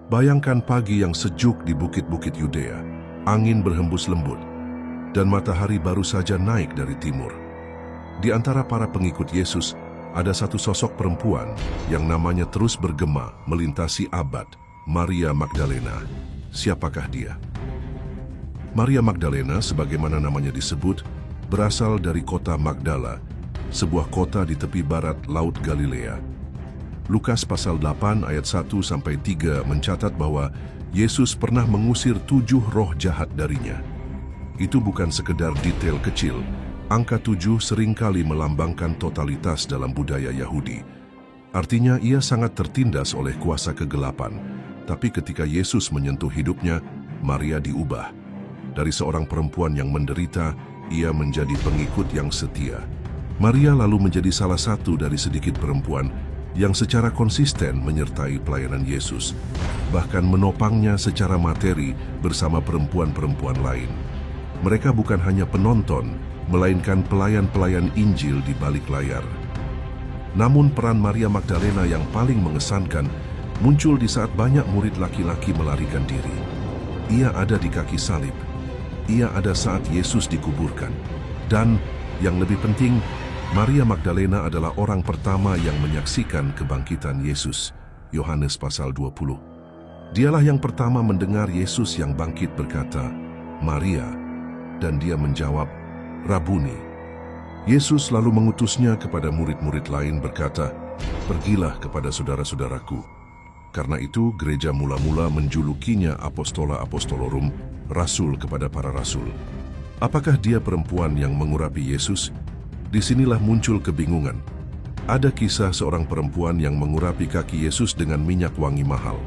Bayangkan pagi yang sejuk di bukit-bukit Yudea, angin berhembus lembut, dan matahari baru saja naik dari timur. Di antara para pengikut Yesus, ada satu sosok perempuan yang namanya terus bergema melintasi abad, Maria Magdalena. Siapakah dia? Maria Magdalena, sebagaimana namanya disebut, berasal dari kota Magdala, sebuah kota di tepi barat Laut Galilea. Lukas pasal 8 ayat 1-3 mencatat bahwa Yesus pernah mengusir 7 roh jahat darinya. Itu bukan sekedar detail kecil. Angka 7 seringkali melambangkan totalitas dalam budaya Yahudi. Artinya ia sangat tertindas oleh kuasa kegelapan. Tapi ketika Yesus menyentuh hidupnya, Maria diubah. Dari seorang perempuan yang menderita, ia menjadi pengikut yang setia. Maria lalu menjadi salah satu dari sedikit perempuan yang secara konsisten menyertai pelayanan Yesus, bahkan menopangnya secara materi bersama perempuan-perempuan lain. Mereka bukan hanya penonton, melainkan pelayan-pelayan Injil di balik layar. Namun peran Maria Magdalena yang paling mengesankan muncul di saat banyak murid laki-laki melarikan diri. Ia ada di kaki salib. Ia ada saat Yesus dikuburkan. Dan yang lebih penting, Maria Magdalena adalah orang pertama yang menyaksikan kebangkitan Yesus. Yohanes pasal 20. Dialah yang pertama mendengar Yesus yang bangkit berkata, "Maria," dan dia menjawab, "Rabuni." Yesus lalu mengutusnya kepada murid-murid lain berkata, "Pergilah kepada saudara-saudaraku." Karena itu gereja mula-mula menjulukinya Apostola Apostolorum, rasul kepada para rasul. Apakah dia perempuan yang mengurapi Yesus? Disinilah muncul kebingungan. Ada kisah seorang perempuan yang mengurapi kaki Yesus dengan minyak wangi mahal,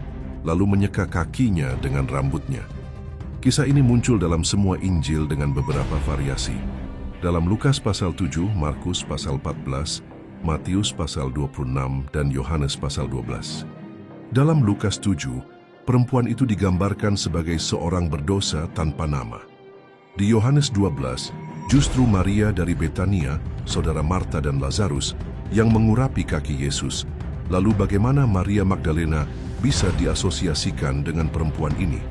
lalu menyeka kakinya dengan rambutnya. Kisah ini muncul dalam semua Injil dengan beberapa variasi. Dalam Lukas pasal 7, Markus pasal 14, Matius pasal 26, dan Yohanes pasal 12. Dalam Lukas 7, perempuan itu digambarkan sebagai seorang berdosa tanpa nama. Di Yohanes 12, justru Maria dari Betania, saudara Marta dan Lazarus, yang mengurapi kaki Yesus. Lalu bagaimana Maria Magdalena bisa diasosiasikan dengan perempuan ini?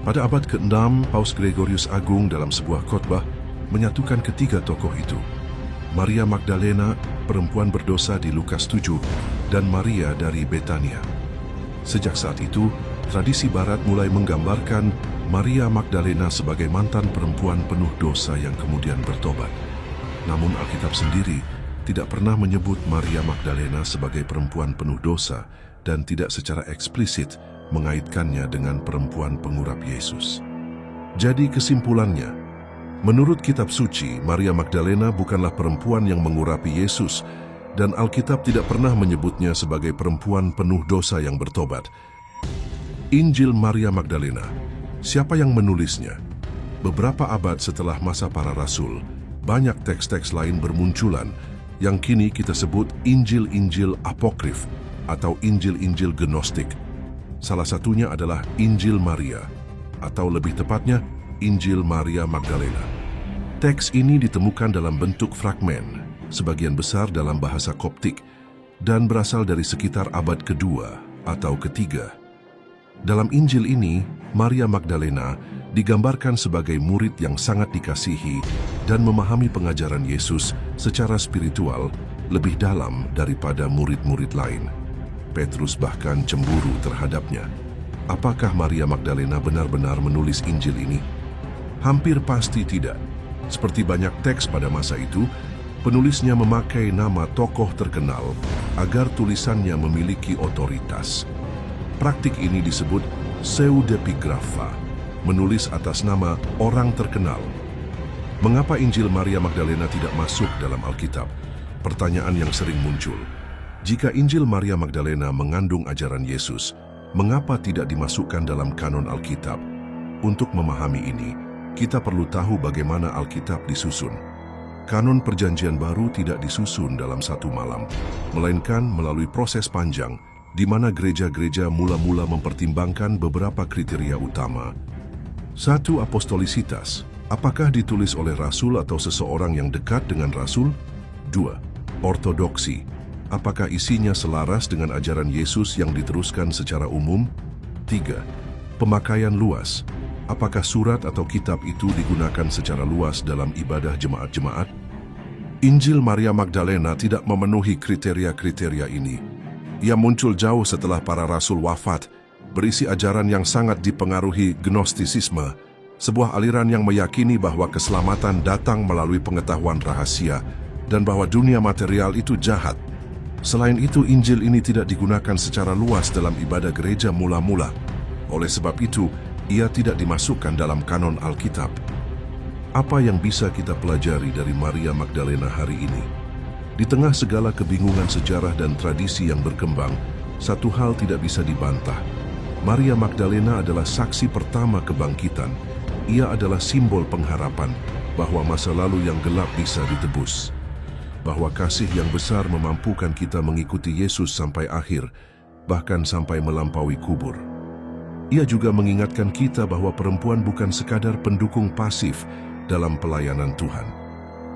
Pada abad ke-6, Paus Gregorius Agung dalam sebuah khotbah menyatukan ketiga tokoh itu. Maria Magdalena, perempuan berdosa di Lukas 7, dan Maria dari Betania. Sejak saat itu, tradisi Barat mulai menggambarkan Maria Magdalena sebagai mantan perempuan penuh dosa yang kemudian bertobat. Namun Alkitab sendiri tidak pernah menyebut Maria Magdalena sebagai perempuan penuh dosa dan tidak secara eksplisit mengaitkannya dengan perempuan pengurap Yesus. Jadi kesimpulannya, menurut kitab suci, Maria Magdalena bukanlah perempuan yang mengurapi Yesus dan Alkitab tidak pernah menyebutnya sebagai perempuan penuh dosa yang bertobat. Injil Maria Magdalena. Siapa yang menulisnya? Beberapa abad setelah masa para rasul, banyak teks-teks lain bermunculan yang kini kita sebut Injil-Injil Apokrif atau Injil-Injil Gnostik. Salah satunya adalah Injil Maria, atau lebih tepatnya Injil Maria Magdalena. Teks ini ditemukan dalam bentuk fragmen, sebagian besar dalam bahasa Koptik, dan berasal dari sekitar abad kedua atau ketiga. Dalam Injil ini, Maria Magdalena digambarkan sebagai murid yang sangat dikasihi dan memahami pengajaran Yesus secara spiritual lebih dalam daripada murid-murid lain. Petrus bahkan cemburu terhadapnya. Apakah Maria Magdalena benar-benar menulis Injil ini? Hampir pasti tidak. Seperti banyak teks pada masa itu, penulisnya memakai nama tokoh terkenal agar tulisannya memiliki otoritas. Praktik ini disebut pseudepigrafa, menulis atas nama orang terkenal. Mengapa Injil Maria Magdalena tidak masuk dalam Alkitab? Pertanyaan yang sering muncul. Jika Injil Maria Magdalena mengandung ajaran Yesus, mengapa tidak dimasukkan dalam kanon Alkitab? Untuk memahami ini, kita perlu tahu bagaimana Alkitab disusun. Kanon Perjanjian Baru tidak disusun dalam satu malam, melainkan melalui proses panjang, di mana gereja-gereja mula-mula mempertimbangkan beberapa kriteria utama. 1. Apostolisitas. Apakah ditulis oleh rasul atau seseorang yang dekat dengan rasul? 2. Ortodoksi. Apakah isinya selaras dengan ajaran Yesus yang diteruskan secara umum? 3. Pemakaian luas. Apakah surat atau kitab itu digunakan secara luas dalam ibadah jemaat-jemaat? Injil Maria Magdalena tidak memenuhi kriteria-kriteria ini. Ia muncul jauh setelah para rasul wafat, berisi ajaran yang sangat dipengaruhi Gnostisisme, sebuah aliran yang meyakini bahwa keselamatan datang melalui pengetahuan rahasia dan bahwa dunia material itu jahat. Selain itu, Injil ini tidak digunakan secara luas dalam ibadah gereja mula-mula. Oleh sebab itu, ia tidak dimasukkan dalam kanon Alkitab. Apa yang bisa kita pelajari dari Maria Magdalena hari ini? Di tengah segala kebingungan sejarah dan tradisi yang berkembang, satu hal tidak bisa dibantah. Maria Magdalena adalah saksi pertama kebangkitan. Ia adalah simbol pengharapan bahwa masa lalu yang gelap bisa ditebus. Bahwa kasih yang besar memampukan kita mengikuti Yesus sampai akhir, bahkan sampai melampaui kubur. Ia juga mengingatkan kita bahwa perempuan bukan sekadar pendukung pasif dalam pelayanan Tuhan.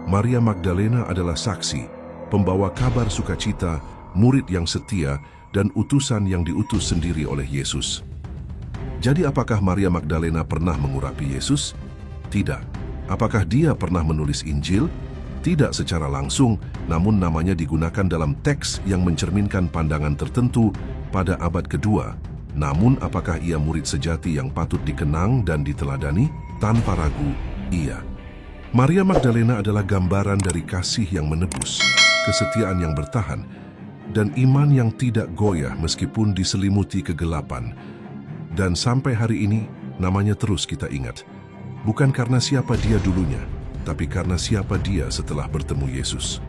Maria Magdalena adalah saksi, pembawa kabar sukacita, murid yang setia, dan utusan yang diutus sendiri oleh Yesus. Jadi apakah Maria Magdalena pernah mengurapi Yesus? Tidak. Apakah dia pernah menulis Injil? Tidak secara langsung, namun namanya digunakan dalam teks yang mencerminkan pandangan tertentu pada abad kedua. Namun apakah ia murid sejati yang patut dikenang dan diteladani? Tanpa ragu, iya. Maria Magdalena adalah gambaran dari kasih yang menebus, kesetiaan yang bertahan, dan iman yang tidak goyah meskipun diselimuti kegelapan. Dan sampai hari ini, namanya terus kita ingat. Bukan karena siapa dia dulunya, tapi karena siapa dia setelah bertemu Yesus.